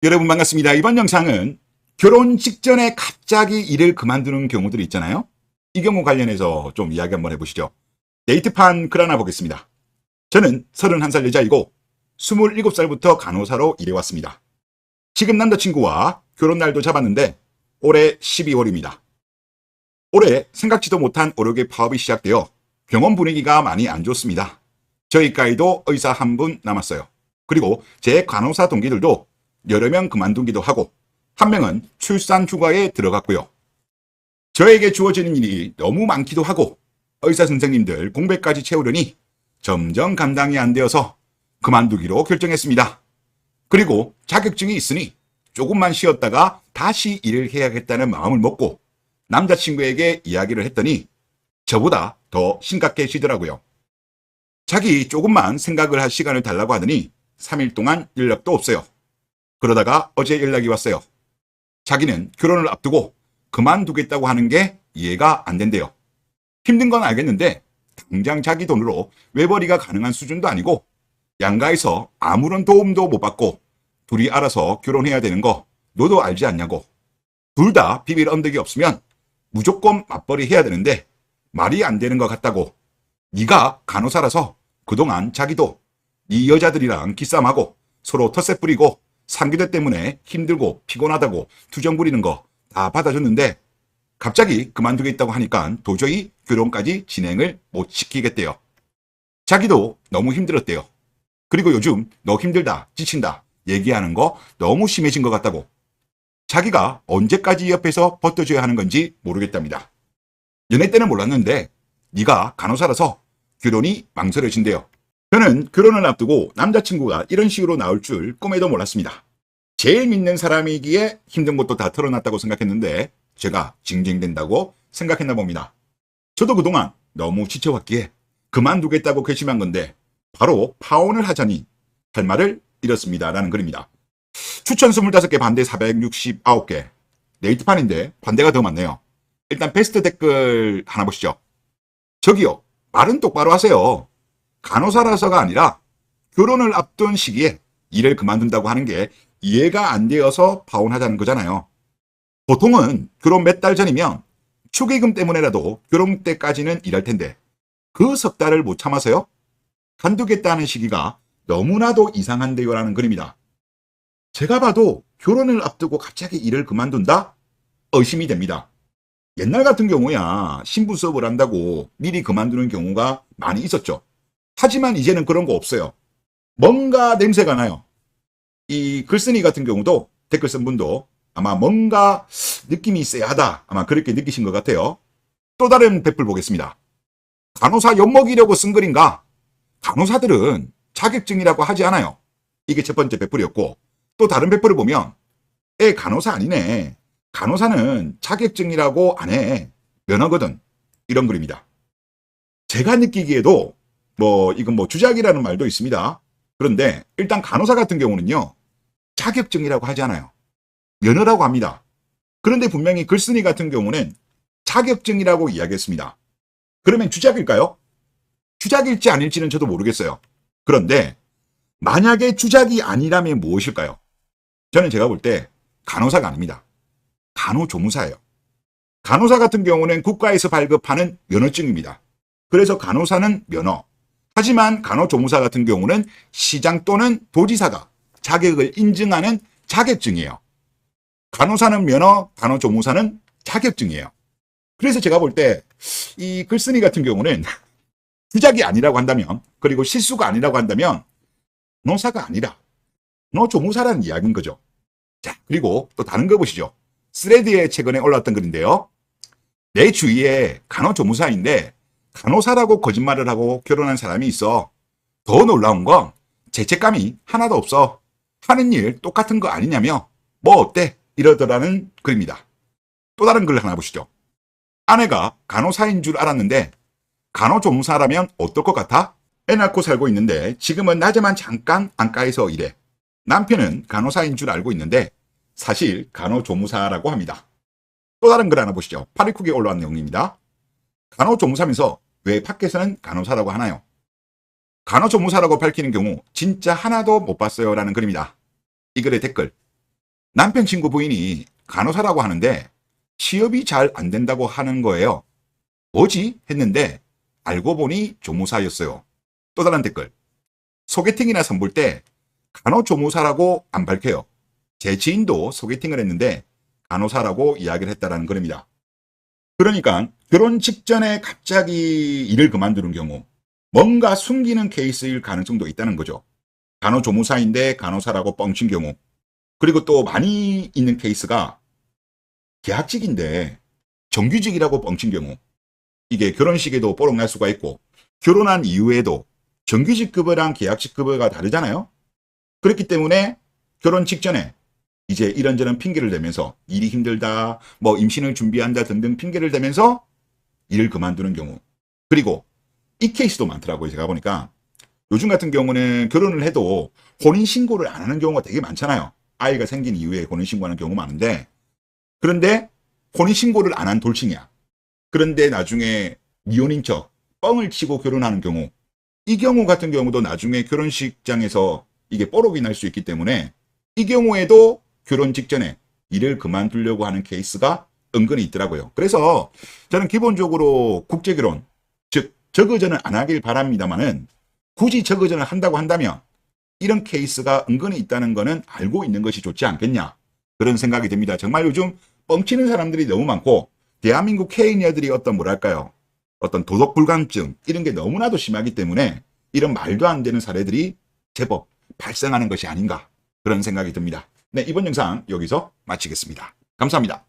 여러분 반갑습니다. 이번 영상은 결혼 직전에 갑자기 일을 그만두는 경우들이 있잖아요. 이 경우 관련해서 좀 이야기 한번 해보시죠. 데이트판 글 하나 보겠습니다. 저는 31살 여자이고 27살부터 간호사로 일해왔습니다. 지금 남자친구와 결혼 날도 잡았는데 올해 12월입니다. 올해 생각지도 못한 오력의 파업이 시작되어 병원 분위기가 많이 안 좋습니다. 저희 과에도 의사 한 분 남았어요. 그리고 제 간호사 동기들도 여러 명 그만두기도 하고 한 명은 출산 휴가에 들어갔고요. 저에게 주어지는 일이 너무 많기도 하고 의사 선생님들 공백까지 채우려니 점점 감당이 안 되어서 그만두기로 결정했습니다. 그리고 자격증이 있으니 조금만 쉬었다가 다시 일을 해야겠다는 마음을 먹고 남자친구에게 이야기를 했더니 저보다 더 심각해지더라고요. 자기 조금만 생각을 할 시간을 달라고 하더니 3일 동안 연락도 없어요. 그러다가 어제 연락이 왔어요. 자기는 결혼을 앞두고 그만두겠다고 하는 게 이해가 안 된대요. 힘든 건 알겠는데 당장 자기 돈으로 외벌이가 가능한 수준도 아니고 양가에서 아무런 도움도 못 받고 둘이 알아서 결혼해야 되는 거 너도 알지 않냐고. 둘 다 비빌 언덕이 없으면 무조건 맞벌이 해야 되는데 말이 안 되는 것 같다고. 네가 간호사라서 그동안 자기도 네 여자들이랑 기싸움하고 서로 텃세 뿌리고 상교대 때문에 힘들고 피곤하다고 투정 부리는 거 다 받아줬는데 갑자기 그만두겠다고 하니까 도저히 결혼까지 진행을 못 시키겠대요. 자기도 너무 힘들었대요. 그리고 요즘 너 힘들다, 지친다 얘기하는 거 너무 심해진 것 같다고. 자기가 언제까지 옆에서 버텨줘야 하는 건지 모르겠답니다. 연애 때는 몰랐는데 네가 간호사라서 결혼이 망설여진대요. 저는 결혼을 앞두고 남자친구가 이런 식으로 나올 줄 꿈에도 몰랐습니다. 제일 믿는 사람이기에 힘든 것도 다 털어놨다고 생각했는데 제가 징징댄다고 생각했나 봅니다. 저도 그동안 너무 지쳐왔기에 그만두겠다고 결심한 건데 바로 파혼을 하자니 할 말을 잃었습니다. 라는 글입니다. 추천 25개 반대 469개. 네이트판인데 반대가 더 많네요. 일단 베스트 댓글 하나 보시죠. 저기요, 말은 똑바로 하세요. 간호사라서가 아니라 결혼을 앞둔 시기에 일을 그만둔다고 하는 게 이해가 안 되어서 파혼하자는 거잖아요. 보통은 결혼 몇 달 전이면 축의금 때문에라도 결혼 때까지는 일할 텐데 그 석 달을 못 참아서요? 간두겠다는 시기가 너무나도 이상한데요라는 글입니다. 제가 봐도 결혼을 앞두고 갑자기 일을 그만둔다? 의심이 됩니다. 옛날 같은 경우야 신부 수업을 한다고 미리 그만두는 경우가 많이 있었죠. 하지만 이제는 그런 거 없어요. 뭔가 냄새가 나요. 이 글쓴이 같은 경우도 댓글 쓴 분도 아마 뭔가 느낌이 쎄하다 아마 그렇게 느끼신 것 같아요. 또 다른 댓글 보겠습니다. 간호사 엿먹이려고 쓴 글인가? 간호사들은 자격증이라고 하지 않아요. 이게 첫 번째 댓글이었고 또 다른 댓글을 보면 간호사 아니네. 간호사는 자격증이라고 안 해. 면허거든. 이런 글입니다. 제가 느끼기에도 이건 주작이라는 말도 있습니다. 그런데 일단 간호사 같은 경우는요. 자격증이라고 하지 않아요. 면허라고 합니다. 그런데 분명히 글쓴이 같은 경우는 자격증이라고 이야기했습니다. 그러면 주작일까요? 주작일지 아닐지는 저도 모르겠어요. 그런데 만약에 주작이 아니라면 무엇일까요? 저는 제가 볼 때 간호사가 아닙니다. 간호조무사예요. 간호사 같은 경우는 국가에서 발급하는 면허증입니다. 그래서 간호사는 면허. 하지만 간호조무사 같은 경우는 시장 또는 도지사가 자격을 인증하는 자격증이에요. 간호사는 면허, 간호조무사는 자격증이에요. 그래서 제가 볼 때 이 글쓴이 같은 경우는 주작이 아니라고 한다면 그리고 실수가 아니라고 한다면 간호사가 아니라 간호조무사라는 이야기인 거죠. 자, 그리고 또 다른 거 보시죠. 스레드에 최근에 올라왔던 글인데요. 내 주위에 간호조무사인데 간호사라고 거짓말을 하고 결혼한 사람이 있어. 더 놀라운 건 죄책감이 하나도 없어. 하는 일 똑같은 거 아니냐며 뭐 어때? 이러더라는 글입니다. 또 다른 글 하나 보시죠. 아내가 간호사인 줄 알았는데 간호조무사라면 어떨 것 같아? 애 낳고 살고 있는데 지금은 낮에만 잠깐 안과에서 일해. 남편은 간호사인 줄 알고 있는데 사실 간호조무사라고 합니다. 또 다른 글 하나 보시죠. 파리쿡에 올라온 내용입니다. 간호조무사면서 왜 밖에서는 간호사라고 하나요? 간호조무사라고 밝히는 경우 진짜 하나도 못 봤어요 라는 글입니다. 이 글의 댓글. 남편 친구 부인이 간호사라고 하는데 취업이 잘 안 된다고 하는 거예요. 뭐지? 했는데 알고 보니 조무사였어요. 또 다른 댓글. 소개팅이나 선볼 때 간호조무사라고 안 밝혀요. 제 지인도 소개팅을 했는데 간호사라고 이야기를 했다라는 겁니다. 그러니까 결혼 직전에 갑자기 일을 그만두는 경우 뭔가 숨기는 케이스일 가능성도 있다는 거죠. 간호조무사인데 간호사라고 뻥친 경우. 그리고 또 많이 있는 케이스가 계약직인데 정규직이라고 뻥친 경우. 이게 결혼식에도 뽀록 날 수가 있고 결혼한 이후에도 정규직 급여랑 계약직 급여가 다르잖아요. 그렇기 때문에 결혼 직전에 이제 이런저런 핑계를 대면서 일이 힘들다, 뭐 임신을 준비한다 등등 핑계를 대면서 일을 그만두는 경우. 그리고 이 케이스도 많더라고요. 제가 보니까 요즘 같은 경우는 결혼을 해도 혼인신고를 안 하는 경우가 되게 많잖아요. 아이가 생긴 이후에 혼인신고하는 경우 많은데, 그런데 혼인신고를 안 한 돌싱이야. 그런데 나중에 미혼인 척 뻥을 치고 결혼하는 경우, 이 경우 같은 경우도 나중에 결혼식장에서 이게 뽀록이 날 수 있기 때문에 이 경우에도 결혼 직전에 일을 그만두려고 하는 케이스가 은근히 있더라고요. 그래서 저는 기본적으로 국제결혼, 즉 저거저는 안 하길 바랍니다만은 굳이 저거저는 한다고 한다면 이런 케이스가 은근히 있다는 거는 알고 있는 것이 좋지 않겠냐, 그런 생각이 듭니다. 정말 요즘 뻥치는 사람들이 너무 많고 대한민국 K녀들이 어떤 뭐랄까요, 어떤 도덕 불감증 이런 게 너무나도 심하기 때문에 이런 말도 안 되는 사례들이 제법 발생하는 것이 아닌가, 그런 생각이 듭니다. 네, 이번 영상 여기서 마치겠습니다. 감사합니다.